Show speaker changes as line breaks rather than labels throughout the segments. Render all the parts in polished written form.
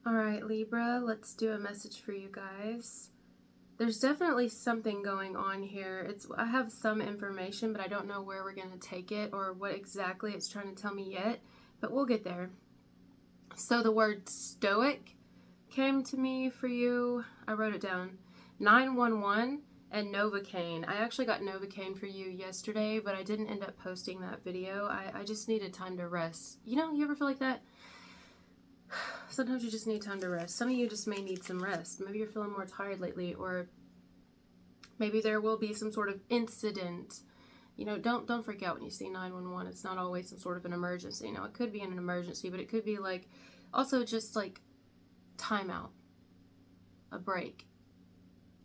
All right, Libra, let's do a message for you guys. There's definitely something going on here. I have some information, but I don't know where we're going to take it or what exactly it's trying to tell me yet, but we'll get there. So the word Stoic came to me for you. I wrote it down. 911 and Novocaine. I actually got Novocaine for you yesterday, but I didn't end up posting that video. I just needed time to rest. You know, you ever feel like that? Sometimes you just need time to rest. Some of you just may need some rest. Maybe you're feeling more tired lately, or maybe there will be some sort of incident. You know, don't freak out when you see 911. It's not always some sort of an emergency. Now, it could be an emergency, but it could be like also just like timeout, a break.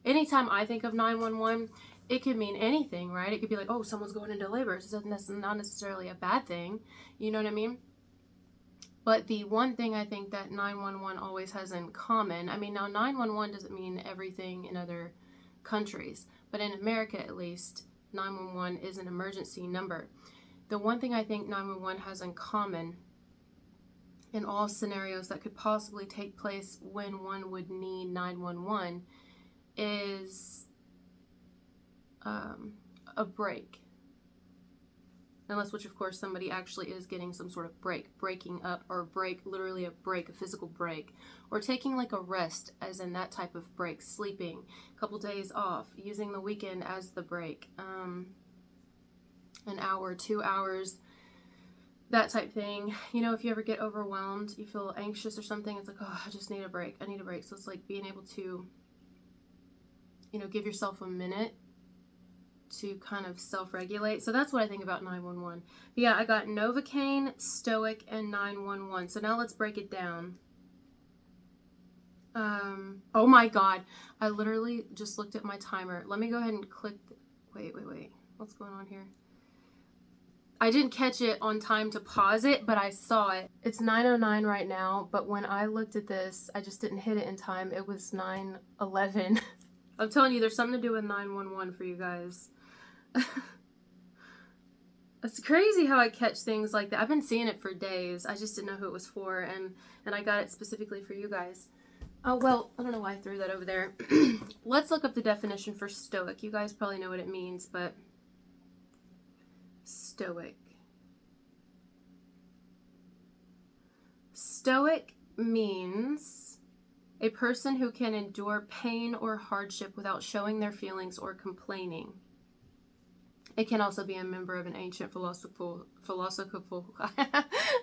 Anytime I think of 911, it could mean anything, right? It could be like, oh, someone's going into labor. So that's not necessarily a bad thing. You know what I mean? But the one thing I think that 911 always has in common, I mean, now 911 doesn't mean everything in other countries, but in America at least, 911 is an emergency number. The one thing I think 911 has in common in all scenarios that could possibly take place when one would need 911 is a break. Unless, which of course somebody actually is getting some sort of breaking up, or break, literally a break, a physical break, or taking like a rest, as in that type of break, sleeping, a couple days off, using the weekend as the break, an hour, 2 hours, that type thing. You know, if you ever get overwhelmed, you feel anxious or something, it's like, oh, I just need a break. I need a break. So it's like being able to, you know, give yourself a minute to kind of self-regulate. So that's what I think about 911. But yeah, I got Novocaine, Stoic, and 911. So now let's break it down. Oh my God. I literally just looked at my timer. Let me go ahead and click. Wait. What's going on here? I didn't catch it on time to pause it, but I saw it. It's 9:09 right now, but when I looked at this, I just didn't hit it in time. It was 9:11. I'm telling you, there's something to do with 911 for you guys. It's crazy how I catch things like that. I've been seeing it for days. I just didn't know who it was for, and I got it specifically for you guys. Oh, well, I don't know why I threw that over there. Let's look up the definition for Stoic. You guys probably know what it means, but Stoic. Stoic means a person who can endure pain or hardship without showing their feelings or complaining. It can also be a member of an ancient philosophical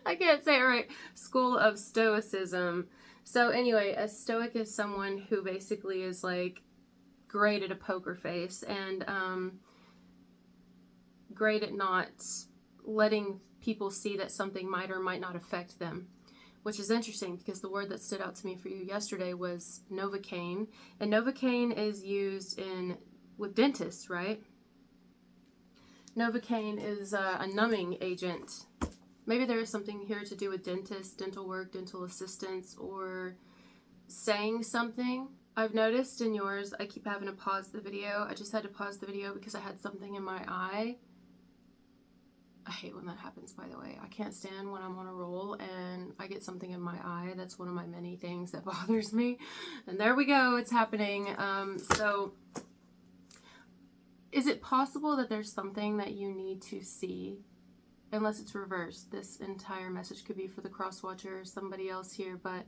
I can't say it right, school of Stoicism. So anyway, a Stoic is someone who basically is like great at a poker face and great at not letting people see that something might or might not affect them. Which is interesting because the word that stood out to me for you yesterday was Novocaine. And Novocaine is used with dentists, right? Novocaine is a numbing agent. Maybe there is something here to do with dentists, dental work, dental assistants, or saying something. I've noticed in yours, I keep having to pause the video. I just had to pause the video because I had something in my eye. I hate when that happens, by the way. I can't stand when I'm on a roll and I get something in my eye. That's one of my many things that bothers me. And there we go, it's happening. So is it possible that there's something that you need to see? Unless it's reversed. This entire message could be for the cross watcher or somebody else here. But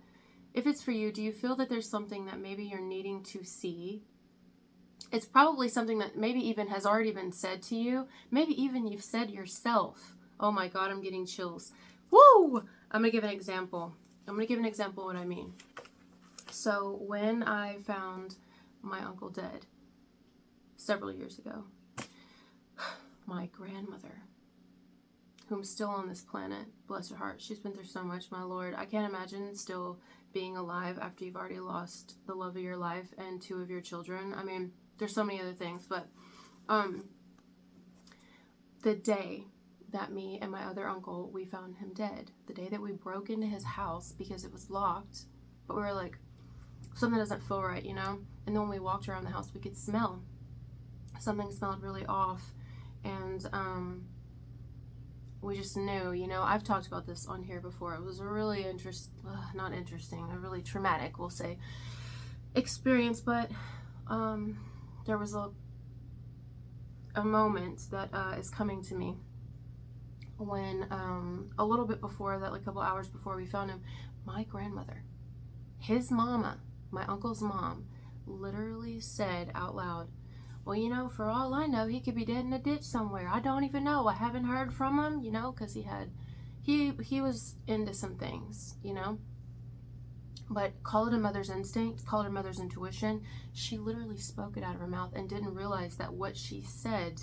if it's for you, do you feel that there's something that maybe you're needing to see? It's probably something that maybe even has already been said to you. Maybe even you've said yourself. Oh my God, I'm getting chills. Woo! I'm going to give an example. I'm going to give an example of what I mean. So when I found my uncle dead several years ago, my grandmother, whom's still on this planet, bless her heart, she's been through so much, my Lord. I can't imagine still being alive after you've already lost the love of your life and 2 of your children. I mean, there's so many other things, but the day that me and my other uncle, we found him dead, the day that we broke into his house because it was locked, but we were like, something doesn't feel right, you know? And then when we walked around the house, we could smell. Something smelled really off, and we just knew, you know. I've talked about this on here before. It was a really not interesting, a really traumatic, we'll say, experience. But there was a moment that is coming to me when a little bit before that, like a couple hours before we found him, my grandmother, his mama, my uncle's mom, literally said out loud, well, you know, for all I know, he could be dead in a ditch somewhere. I don't even know. I haven't heard from him, you know, because he was into some things, you know. But call it a mother's instinct, call it a mother's intuition. She literally spoke it out of her mouth and didn't realize that what she said,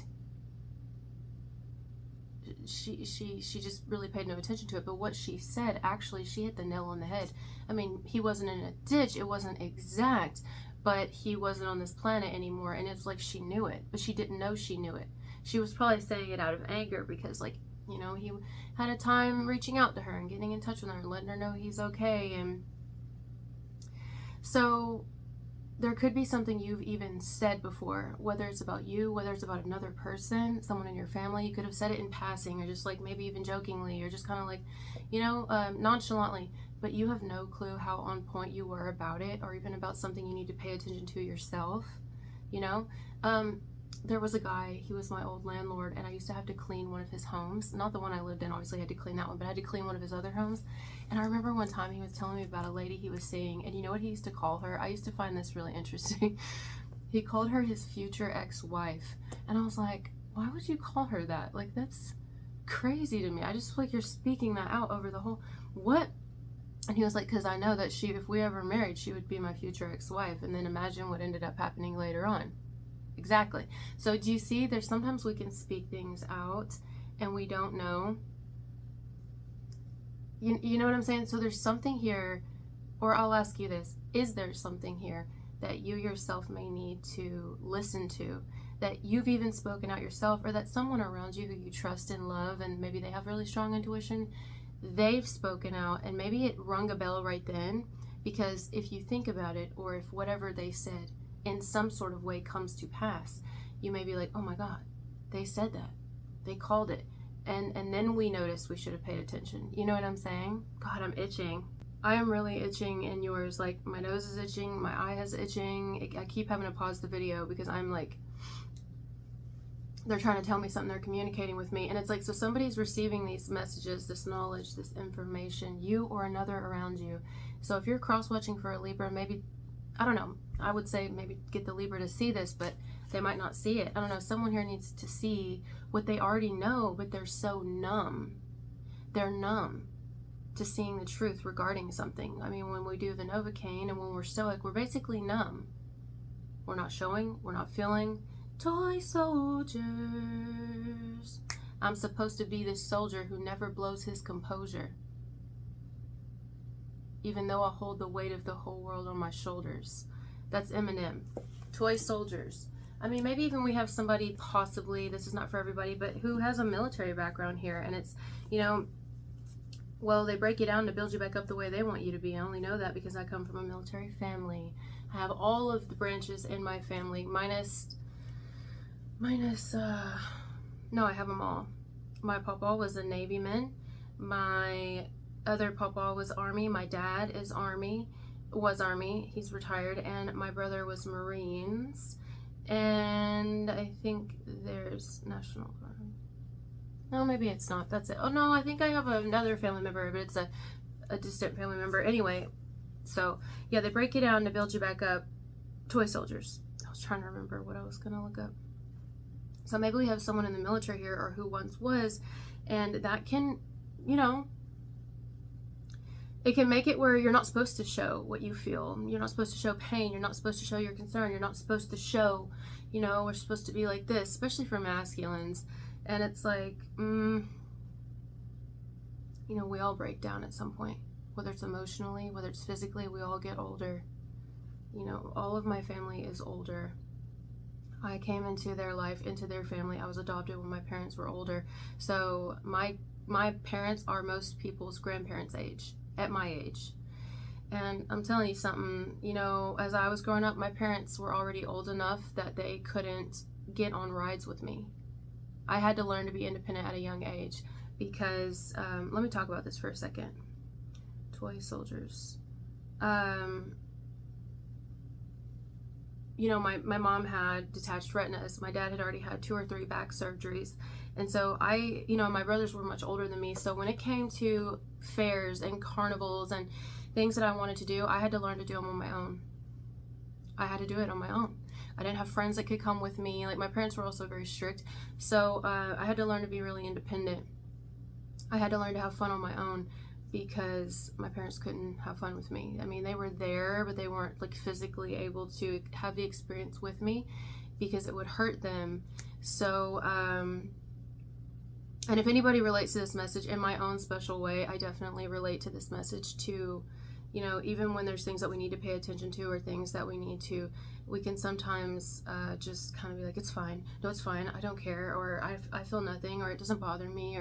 she just really paid no attention to it. But what she said, actually, she hit the nail on the head. I mean, he wasn't in a ditch. It wasn't exact, but he wasn't on this planet anymore. And it's like she knew it, but she didn't know she knew it. She was probably saying it out of anger because, like, you know, he had a time reaching out to her and getting in touch with her and letting her know he's okay. And so there could be something you've even said before, whether it's about you, whether it's about another person, someone in your family. You could have said it in passing, or just like maybe even jokingly, or just kind of like, you know, nonchalantly, but you have no clue how on point you were about it, or even about something you need to pay attention to yourself, you know. There was a guy, he was my old landlord, and I used to have to clean one of his homes. Not the one I lived in, obviously I had to clean that one, but I had to clean one of his other homes. And I remember one time he was telling me about a lady he was seeing, and you know what he used to call her? I used to find this really interesting. He called her his future ex-wife. And I was like, why would you call her that? Like, that's crazy to me. I just feel like you're speaking that out over the whole, what? And he was like, because I know that if we ever married, she would be my future ex-wife. And then imagine what ended up happening later on. Exactly. So do you see, there's sometimes we can speak things out and we don't know. You know what I'm saying? So there's something here, or I'll ask you this, is there something here that you yourself may need to listen to, that you've even spoken out yourself, or that someone around you who you trust and love, and maybe they have really strong intuition, they've spoken out, and maybe it rung a bell right then, because if you think about it, or if whatever they said in some sort of way comes to pass, you may be like, oh my God, they said that, they called it, and then we notice we should have paid attention. You know what I'm saying? God, I'm itching. I am really itching in yours. Like, my nose is itching, my eye is itching. I keep having to pause the video because I'm like, they're trying to tell me something, they're communicating with me, and it's like, so somebody's receiving these messages, this knowledge, this information, you or another around you. So if you're cross-watching for a Libra, maybe, I don't know, I would say maybe get the Libra to see this, but they might not see it. I don't know, someone here needs to see what they already know, but they're so numb. They're numb to seeing the truth regarding something. I mean, when we do the Novocaine and when we're Stoic, we're basically numb. We're not showing, we're not feeling. Toy soldiers. I'm supposed to be this soldier who never blows his composure, even though I hold the weight of the whole world on my shoulders. That's Eminem. Toy soldiers. I mean, maybe even we have somebody, possibly, this is not for everybody, but who has a military background here, and it's, you know, well, they break you down to build you back up the way they want you to be. I only know that because I come from a military family. I have all of the branches in my family, minus, no, I have them all. My papa was a Navy man. My other papa was Army. My dad is was Army. He's retired. And my brother was Marines. And I think there's National Guard. No, maybe it's not. That's it. Oh, no, I think I have another family member, but it's a distant family member. Anyway, so, yeah, they break you down to build you back up. Toy soldiers. I was trying to remember what I was going to look up. So maybe we have someone in the military here, or who once was, and that can, you know, it can make it where you're not supposed to show what you feel. You're not supposed to show pain. You're not supposed to show your concern. You're not supposed to show, you know, we're supposed to be like this, especially for masculines. And it's like, you know, we all break down at some point, whether it's emotionally, whether it's physically, we all get older. You know, all of my family is older. I came into their life, into their family. I was adopted when my parents were older. So my parents are most people's grandparents' age, at my age. And I'm telling you something, you know, as I was growing up, my parents were already old enough that they couldn't get on rides with me. I had to learn to be independent at a young age. because let me talk about this for a second. Toy soldiers. You know, my mom had detached retinas. My dad had already had 2 or 3 back surgeries. And so my brothers were much older than me. So when it came to fairs and carnivals and things that I wanted to do, I had to learn to do them on my own. I had to do it on my own. I didn't have friends that could come with me. Like, my parents were also very strict. So I had to learn to be really independent. I had to learn to have fun on my own, because my parents couldn't have fun with me. I mean, they were there, but they weren't like physically able to have the experience with me because it would hurt them. So, and if anybody relates to this message in my own special way, I definitely relate to this message too. You know, even when there's things that we need to pay attention to, or things that we can sometimes just kind of be like, it's fine. No, it's fine. I don't care. Or I feel nothing, or it doesn't bother me,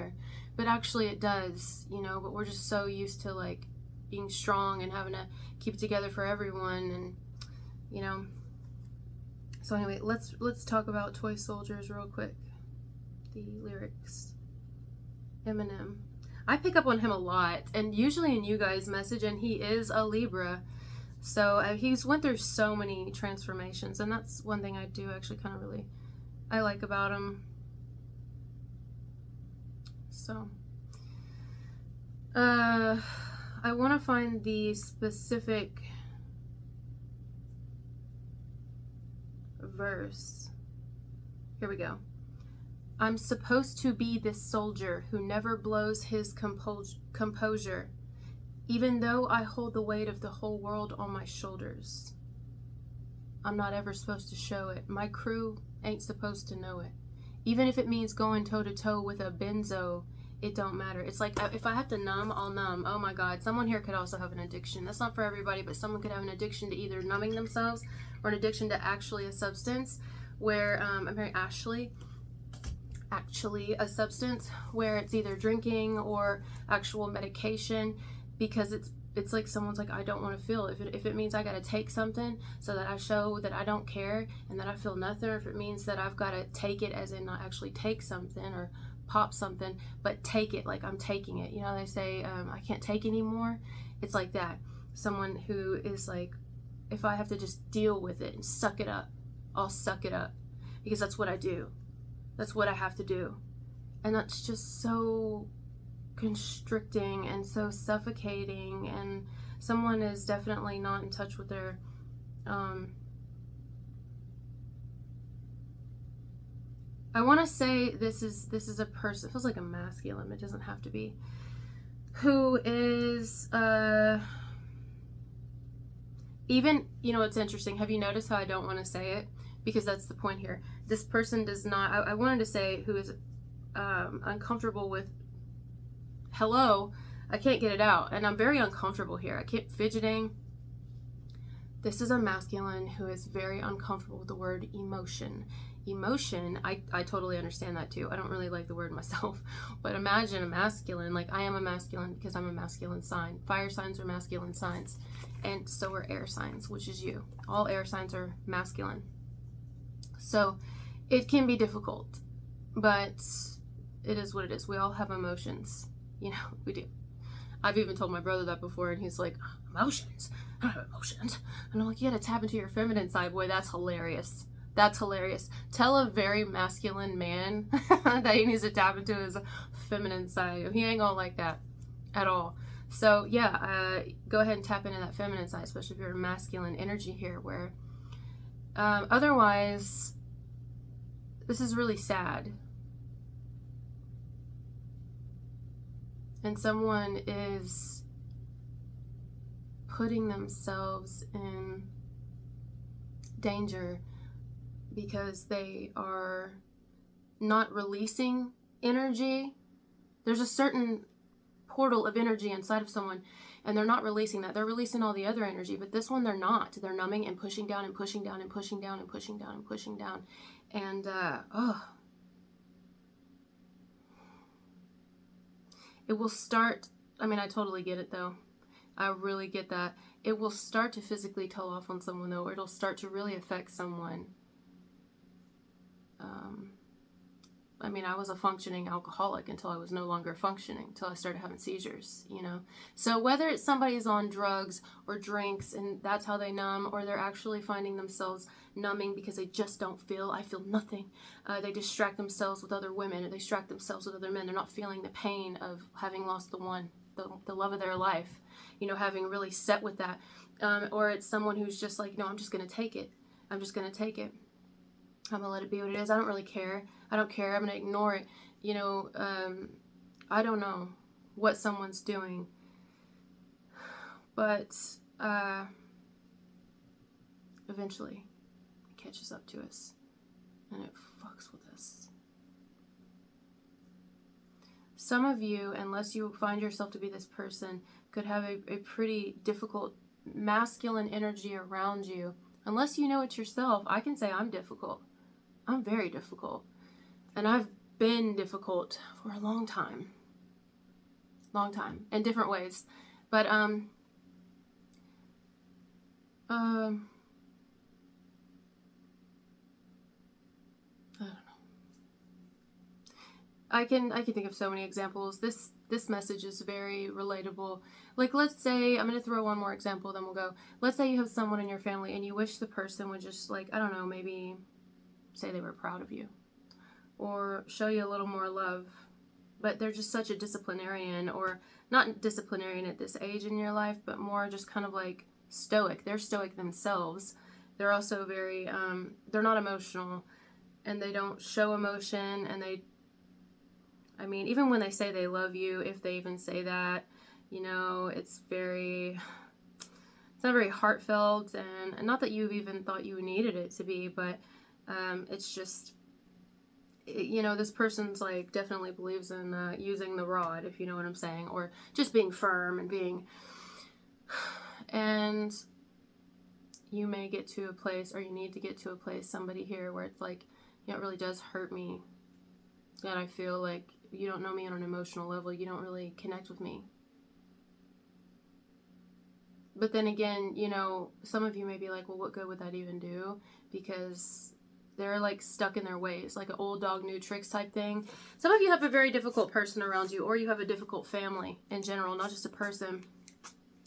but actually it does, you know, but we're just so used to like being strong and having to keep it together for everyone. And, you know, so anyway, let's talk about Toy Soldiers real quick. The lyrics. Eminem. I pick up on him a lot, and usually in you guys' message, and he is a Libra. So he's went through so many transformations, and that's one thing I do actually kind of really I like about him. So I want to find the specific verse. Here we go. I'm supposed to be this soldier who never blows his composure, even though I hold the weight of the whole world on my shoulders. I'm not ever supposed to show it. My crew ain't supposed to know it. Even if it means going toe-to-toe with a benzo, it don't matter. It's like, if I have to numb, I'll numb. Oh my God. Someone here could also have an addiction. That's not for everybody, but someone could have an addiction to either numbing themselves or an addiction to actually a substance, where I'm marrying Ashley. Actually a substance where it's either drinking or actual medication, because it's like someone's like, I don't want to feel. If it means I got to take something so that I show that I don't care and that I feel nothing, or if it means that I've got to take it as in not actually take something or pop something, but take it like I'm taking it. You know, they say I can't take anymore. It's like that. Someone who is like, if I have to just deal with it and suck it up, I'll suck it up, because that's what I do. That's what I have to do. And that's just so constricting and so suffocating, and someone is definitely not in touch with their I want to say this is a person, it feels like a masculine, it doesn't have to be, who is even, you know, it's interesting. Have you noticed how I don't want to say it? Because that's the point here. This person does not, I wanted to say who is uncomfortable with hello, I can't get it out, and I'm very uncomfortable here. I keep fidgeting. This is a masculine who is very uncomfortable with the word emotion. Emotion, I totally understand that too. I don't really like the word myself, but imagine a masculine, like I am a masculine because I'm a masculine sign. Fire signs are masculine signs, and so are air signs, which is you. All air signs are masculine. So it can be difficult, but it is what it is. We all have emotions, you know, we do. I've even told my brother that before, and he's like, emotions? I don't have emotions. And I'm like, you gotta tap into your feminine side. Boy, that's hilarious. That's hilarious. Tell a very masculine man that he needs to tap into his feminine side. He ain't gonna like that at all. So yeah, go ahead and tap into that feminine side, especially if you're a masculine energy here, where otherwise, this is really sad. And someone is putting themselves in danger because they are not releasing energy. There's a certain portal of energy inside of someone, and they're not releasing that. They're releasing all the other energy, but this one they're not. They're numbing and pushing down and pushing down and pushing down and pushing down and pushing down. And it will start, I mean, I totally get it though. I really get that. It will start to physically tell off on someone though, or it'll start to really affect someone. I mean, I was a functioning alcoholic until I was no longer functioning, until I started having seizures, you know. So whether it's somebody's on drugs or drinks and that's how they numb, or they're actually finding themselves numbing because they just don't feel, I feel nothing. They distract themselves with other women, or they distract themselves with other men. They're not feeling the pain of having lost the one, the love of their life, you know, having really set with that. Or it's someone who's just like, no, I'm just going to take it. I'm just going to take it. I'm gonna let it be what it is. I don't really care. I don't care. I'm gonna ignore it. You know, I don't know what someone's doing, but eventually it catches up to us and it fucks with us. Some of you, unless you find yourself to be this person, could have a pretty difficult masculine energy around you. Unless you know it yourself, I can say I'm difficult. I'm very difficult, and I've been difficult for a long time, in different ways, but I don't know. I can think of so many examples. This message is very relatable. Like, let's say, I'm going to throw one more example, then we'll go. Let's say you have someone in your family and you wish the person would just, like, I don't know, maybe say they were proud of you or show you a little more love, but they're just such a disciplinarian, or not disciplinarian at this age in your life, but more just kind of like stoic. They're stoic themselves. They're also very, they're not emotional, and they don't show emotion, and I mean, even when they say they love you, if they even say that, you know, it's not very heartfelt, and not that you even thought you needed it to be, but it's just, you know, this person's like definitely believes in using the rod, if you know what I'm saying, or just being firm and and you may get to a place, or you need to get to a place, somebody here, where it's like, you know, it really does hurt me that I feel like you don't know me on an emotional level, you don't really connect with me. But then again, you know, some of you may be like, well, what good would that even do? Because they're like stuck in their ways, like an old dog, new tricks type thing. Some of you have a very difficult person around you, or you have a difficult family in general, not just a person,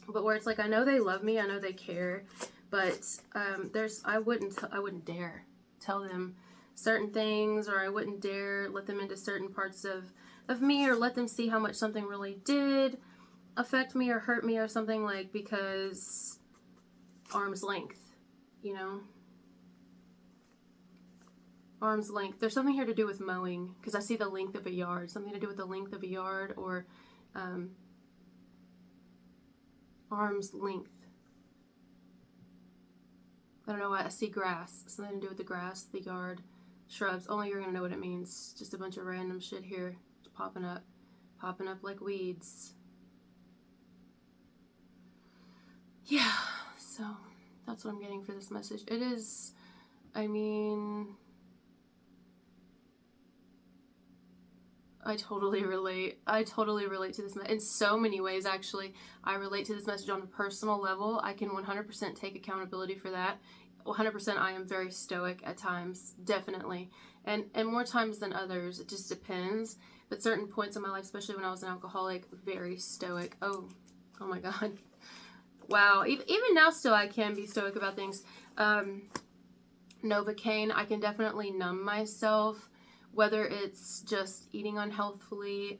but where it's like, I know they love me, I know they care, but I wouldn't dare tell them certain things, or I wouldn't dare let them into certain parts of me, or let them see how much something really did affect me or hurt me or something, like, because arm's length, you know. Arm's length. There's something here to do with mowing, because I see the length of a yard. Something to do with the length of a yard, or arm's length. I don't know why. I see grass. Something to do with the grass, the yard, shrubs. Only you're going to know what it means. Just a bunch of random shit here popping up like weeds. Yeah, so that's what I'm getting for this message. It is, I mean, I totally relate to this in so many ways. Actually, I relate to this message on a personal level. I can 100% take accountability for that. 100%. I am very stoic at times, definitely, and more times than others. It just depends. But certain points in my life, especially when I was an alcoholic, very stoic. Oh my God. Wow. Even now, still, I can be stoic about things. Novocaine, I can definitely numb myself. Whether it's just eating unhealthily,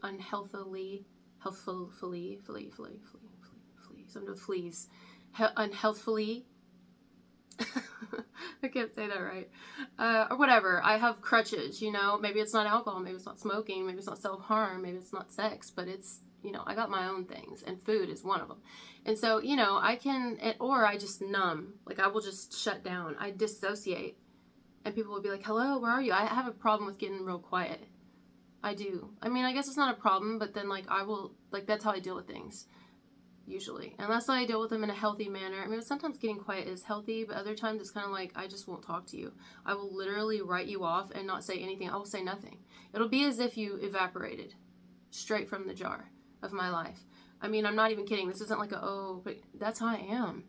something with fleas, unhealthfully, I can't say that right, or whatever. I have crutches, you know, maybe it's not alcohol, maybe it's not smoking, maybe it's not self-harm, maybe it's not sex, but it's, you know, I got my own things, and food is one of them. And so, you know, I can, or I just numb, like I will just shut down, I dissociate. And people will be like, hello, where are you? I have a problem with getting real quiet. I do. I mean, I guess it's not a problem, but then, like, I will, like, that's how I deal with things, usually. Unless I deal with them in a healthy manner. I mean, sometimes getting quiet is healthy, but other times it's kind of like, I just won't talk to you. I will literally write you off and not say anything. I will say nothing. It'll be as if you evaporated straight from the jar of my life. I mean, I'm not even kidding. This isn't like but that's how I am.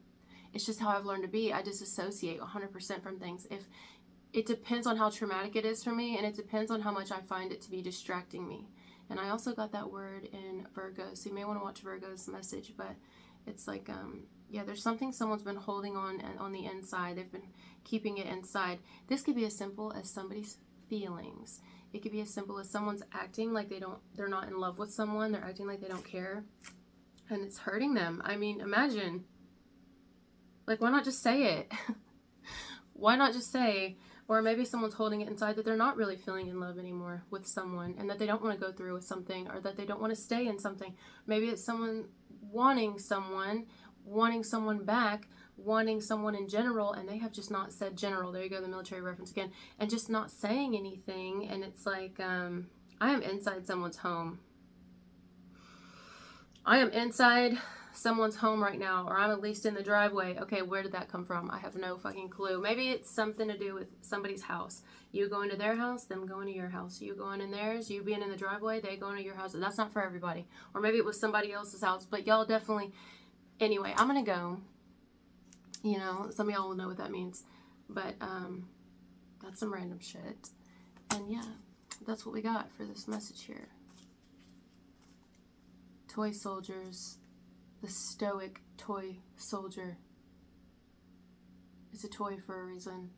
It's just how I've learned to be. I disassociate 100% from things. it depends on how traumatic it is for me, and it depends on how much I find it to be distracting me. And I also got that word in Virgo, so you may want to watch Virgo's message, but it's like, yeah, there's something someone's been holding on the inside. They've been keeping it inside. This could be as simple as somebody's feelings. It could be as simple as someone's acting like they're not in love with someone. They're acting like they don't care, and it's hurting them. I mean, imagine, like, why not just say it? Why not just say, or maybe someone's holding it inside that they're not really feeling in love anymore with someone, and that they don't want to go through with something, or that they don't want to stay in something. Maybe it's someone wanting someone back, wanting someone in general, and they have just not said general. There you go, the military reference again, and just not saying anything. And it's like, I am inside someone's home. I am inside someone's home right now, or I'm at least in the driveway. Okay, where did that come from? I have no fucking clue. Maybe it's something to do with somebody's house. You going to their house, them going to your house. You going in theirs, you being in the driveway, they going to your house. That's not for everybody. Or maybe it was somebody else's house, but y'all definitely... Anyway, I'm gonna go. You know, some of y'all will know what that means. But, that's some random shit. And yeah, that's what we got for this message here. Toy soldiers. The Stoic toy soldier. It's a toy for a reason.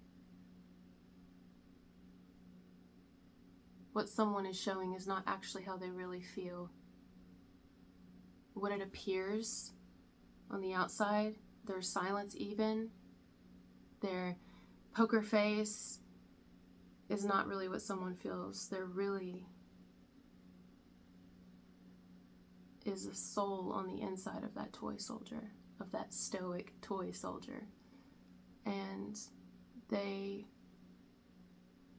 What someone is showing is not actually how they really feel. What it appears on the outside, their silence even, their poker face, is not really what someone feels. They're really... is a soul on the inside of that toy soldier, of that stoic toy soldier. And they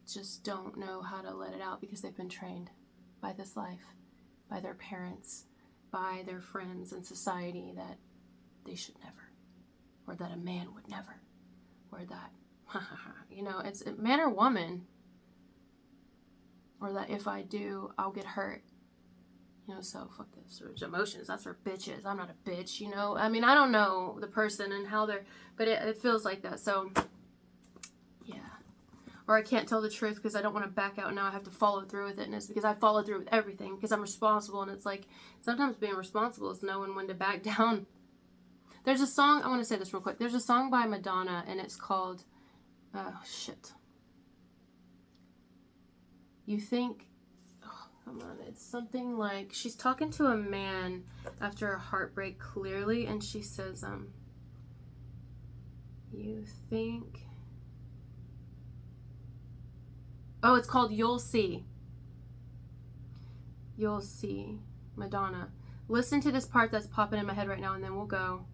just don't know how to let it out because they've been trained by this life, by their parents, by their friends and society that they should never, or that a man would never, or that, you know, it's man or woman, or that if I do, I'll get hurt. You know, so fuck this. Emotions, that's for bitches. I'm not a bitch, you know. I mean, I don't know the person and how they're, but it feels like that. So, yeah. Or I can't tell the truth because I don't want to back out. Now I have to follow through with it. And it's because I follow through with everything because I'm responsible. And it's like, sometimes being responsible is knowing when to back down. There's a song, I want to say this real quick. There's a song by Madonna and it's called, You think... Come on, it's something like, she's talking to a man after a heartbreak clearly, and she says, you think... Oh, it's called You'll See. You'll See. Madonna. Listen to this part that's popping in my head right now, and then we'll go.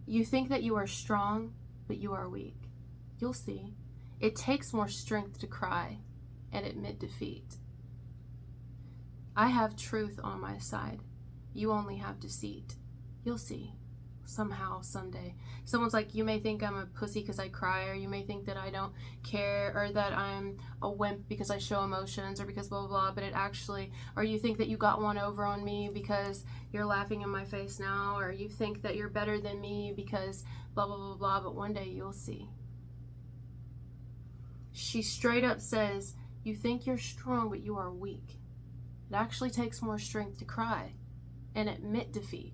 You think that you are strong, but you are weak. You'll see. It takes more strength to cry and admit defeat. I have truth on my side. You only have deceit. You'll see. Somehow, someday. Someone's like, you may think I'm a pussy because I cry, or you may think that I don't care, or that I'm a wimp because I show emotions, or because blah, blah, blah, but it actually, or you think that you got one over on me because you're laughing in my face now, or you think that you're better than me because blah, blah, blah, blah, but one day you'll see. She straight up says, you think you're strong, but you are weak. It actually takes more strength to cry and admit defeat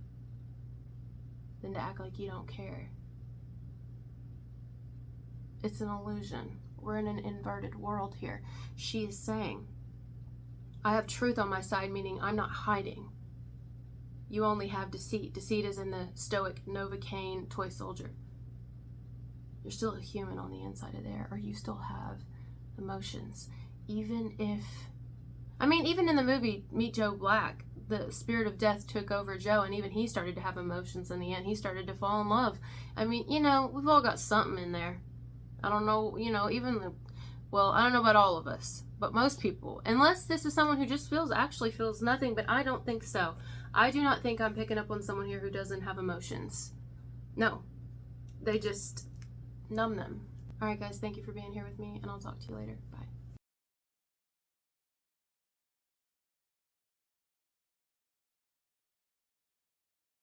than to act like you don't care. It's an illusion. We're in an inverted world here. She is saying, I have truth on my side, meaning I'm not hiding. You only have deceit. Deceit is in the Stoic Novocaine toy soldier. You're still a human on the inside of there, or you still have emotions. Even if, I mean, even in the movie Meet Joe Black, the spirit of death took over Joe, and even he started to have emotions in the end. He started to fall in love. I mean, you know, we've all got something in there. I don't know, you know, well, I don't know about all of us, but most people, unless this is someone who just actually feels nothing, but I don't think so. I do not think I'm picking up on someone here who doesn't have emotions. No, they just numb them. All right, guys, thank you for being here with me, and I'll talk to you later. Bye.